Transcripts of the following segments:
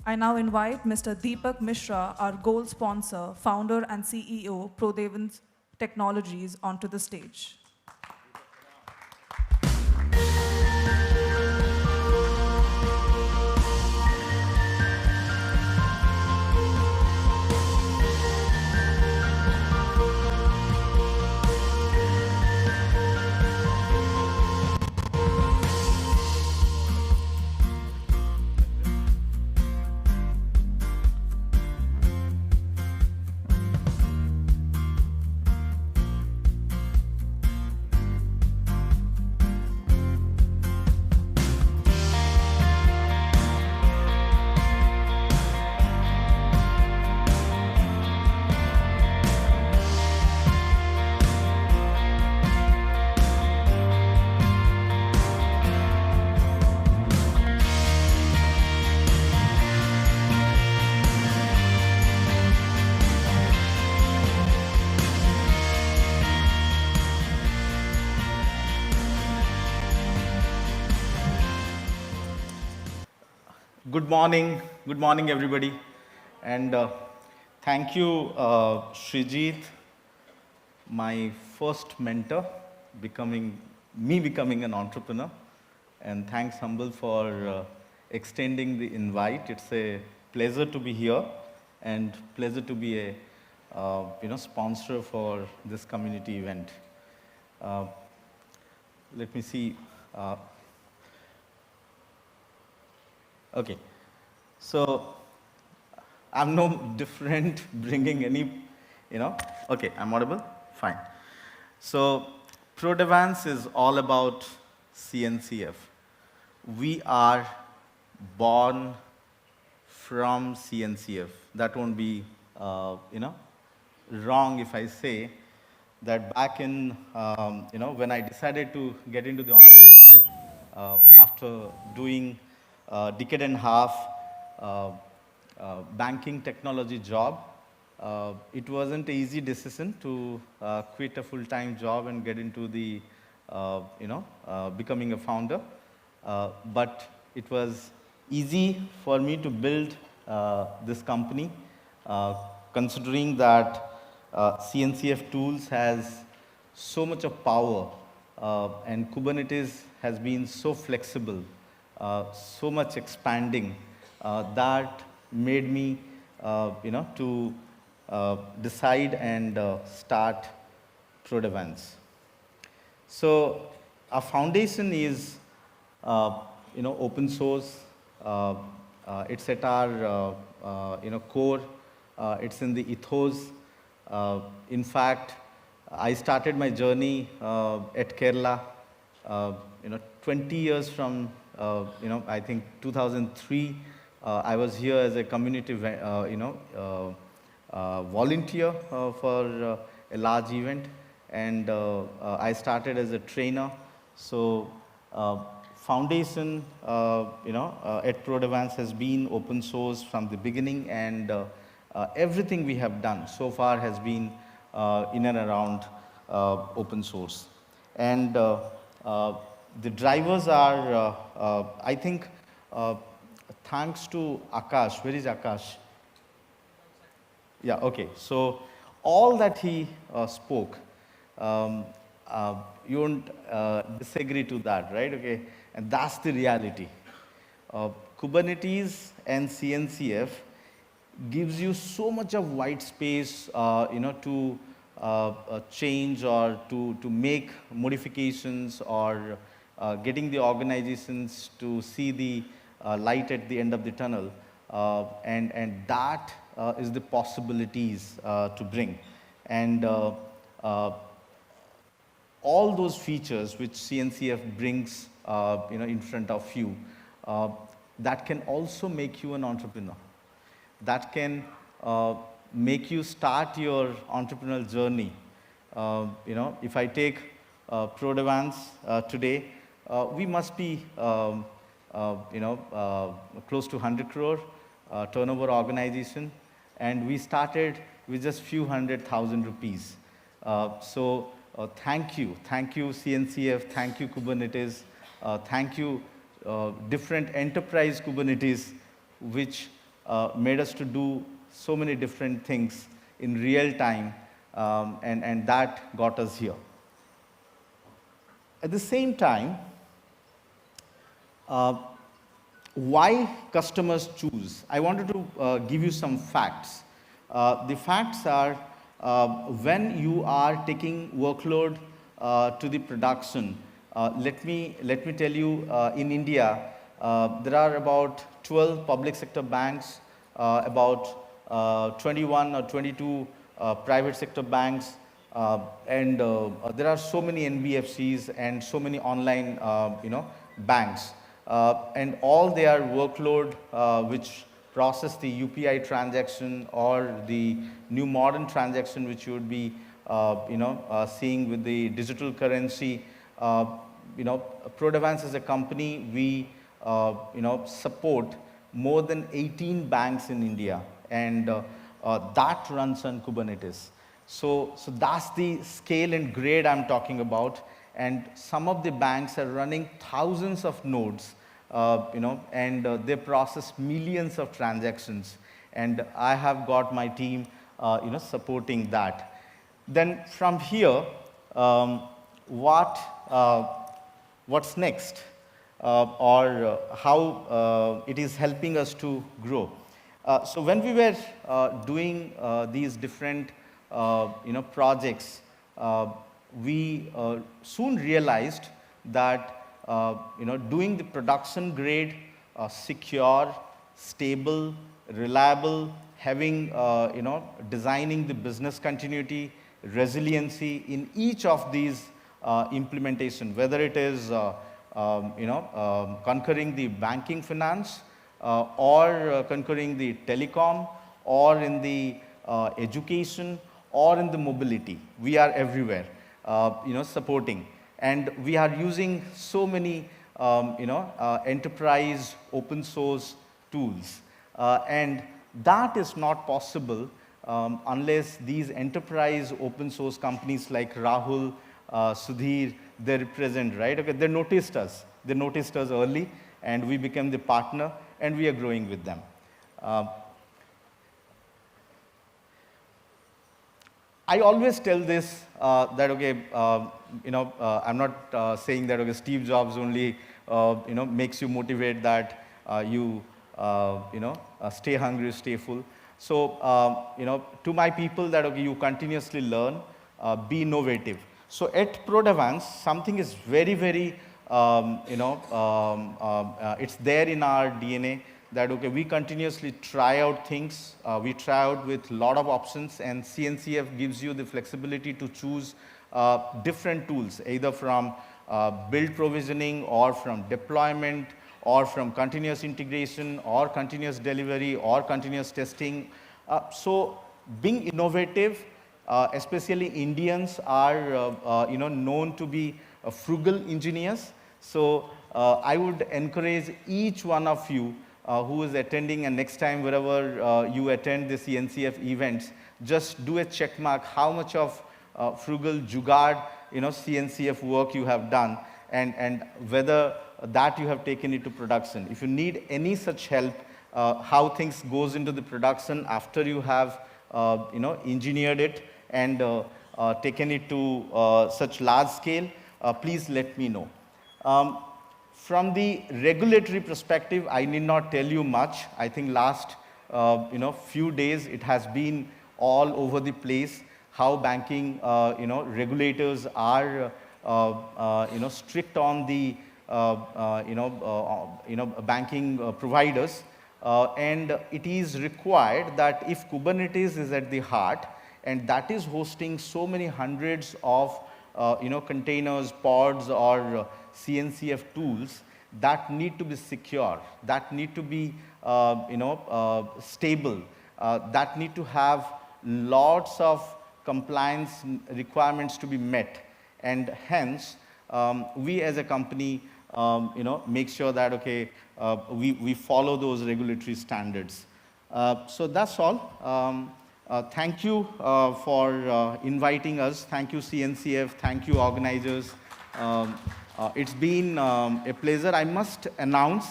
I now invite Mr. Deepak Mishra, our gold sponsor, founder and CEO, Prodevans Technologies, onto the stage. Good morning, everybody, and thank you, Srijit, my first mentor, becoming an entrepreneur, and thanks Humble for extending the invite. It's a pleasure to be here, and pleasure to be a sponsor for this community event. Let me see. Okay. So I'm no different bringing any, okay, I'm audible? Fine. So Prodevans is all about CNCF. We are born from CNCF. That won't be, wrong if I say that back in, when I decided to get into the entrepreneurship after doing a decade and a half banking technology job. It wasn't an easy decision to quit a full-time job and get into the, becoming a founder. But it was easy for me to build this company, considering that CNCF tools has so much of power and Kubernetes has been so flexible, so much expanding that made me, to decide and start Prodevans. So our foundation is, open source. It's at our, core. It's in the ethos. In fact, I started my journey at Kerala, 20 years from, I think 2003. I was here as a community, volunteer for a large event, and I started as a trainer. So foundation, at Prodevans has been open source from the beginning, and everything we have done so far has been in and around open source. And the drivers are, I think, thanks to Akash. Where is Akash? Yeah, okay. So all that he spoke, you won't disagree to that, right? Okay, and that's the reality. Kubernetes and CNCF gives you so much of white space, to change or to make modifications or getting the organizations to see the light at the end of the tunnel, and that is the possibilities to bring. And all those features which CNCF brings, in front of you, that can also make you an entrepreneur. That can make you start your entrepreneurial journey. If I take Prodevans today, we must be, close to 100 crore turnover organization, and we started with just few 100,000 rupees. So thank you CNCF, thank you Kubernetes, thank you different enterprise Kubernetes, which made us to do so many different things in real time, and that got us here. At the same time, why customers choose? I wanted to give you some facts. The facts are, when you are taking workload to the production, let me tell you, in India, there are about 12 public sector banks, about 21 or 22 private sector banks, and there are so many NBFCs and so many online, banks, and all their workload, which process the UPI transaction or the new modern transaction, which you would be, seeing with the digital currency. Prodevans as a company, we, support more than 18 banks in India, and that runs on Kubernetes. So that's the scale and grade I'm talking about. And some of the banks are running thousands of nodes, and they process millions of transactions. And I have got my team, supporting that. Then from here, what's next, or how it is helping us to grow. So when we were doing these different, projects, we soon realized that doing the production grade, secure, stable, reliable, having designing the business continuity, resiliency in each of these implementation, whether it is conquering the banking finance, or conquering the telecom, or in the education, or in the mobility. We are everywhere, supporting. And we are using so many, enterprise open source tools. And that is not possible unless these enterprise open source companies like Rahul, Sudhir, they represent, right? Okay, they noticed us. They noticed us early, and we became the partner, and we are growing with them. I always tell this, that, okay, I'm not saying that, okay, Steve Jobs only, makes you motivate that you, stay hungry, stay full. So, to my people that, okay, you continuously learn, be innovative. So at Prodevans, something is very, very, it's there in our DNA that, okay, we continuously try out things. We try out with a lot of options, and CNCF gives you the flexibility to choose different tools, either from build provisioning, or from deployment, or from continuous integration, or continuous delivery, or continuous testing. So being innovative, especially Indians are, known to be frugal engineers. So I would encourage each one of you who is attending, and next time wherever you attend the CNCF events, just do a check mark how much of frugal jugaad, CNCF work you have done, and whether that you have taken it to production. If you need any such help, how things goes into the production after you have, engineered it and taken it to such large scale, please let me know. From the regulatory perspective, I need not tell you much. I think last few days it has been all over the place how banking regulators are strict on the banking providers, and it is required that if Kubernetes is at the heart, and that is hosting so many hundreds of containers, pods, or CNCF tools, that need to be secure, that need to be stable, that need to have lots of compliance requirements to be met, and hence we as a company make sure that, okay, we follow those regulatory standards. So that's all. Thank you for inviting us. Thank you, CNCF. Thank you, organizers. It's been a pleasure. I must announce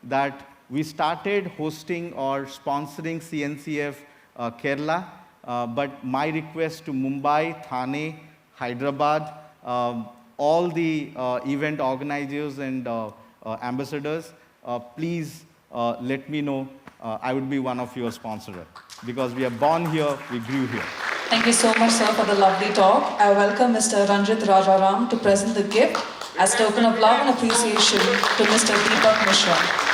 that We started hosting or sponsoring CNCF Kerala, but my request to Mumbai, Thane, Hyderabad, all the event organizers and ambassadors, please let me know. I would be one of your sponsors because we are born here, we grew here. Thank you so much, sir, for the lovely talk. I welcome Mr. Ranjit Rajaram to present the gift as token of love and appreciation to Mr. Deepak Mishra.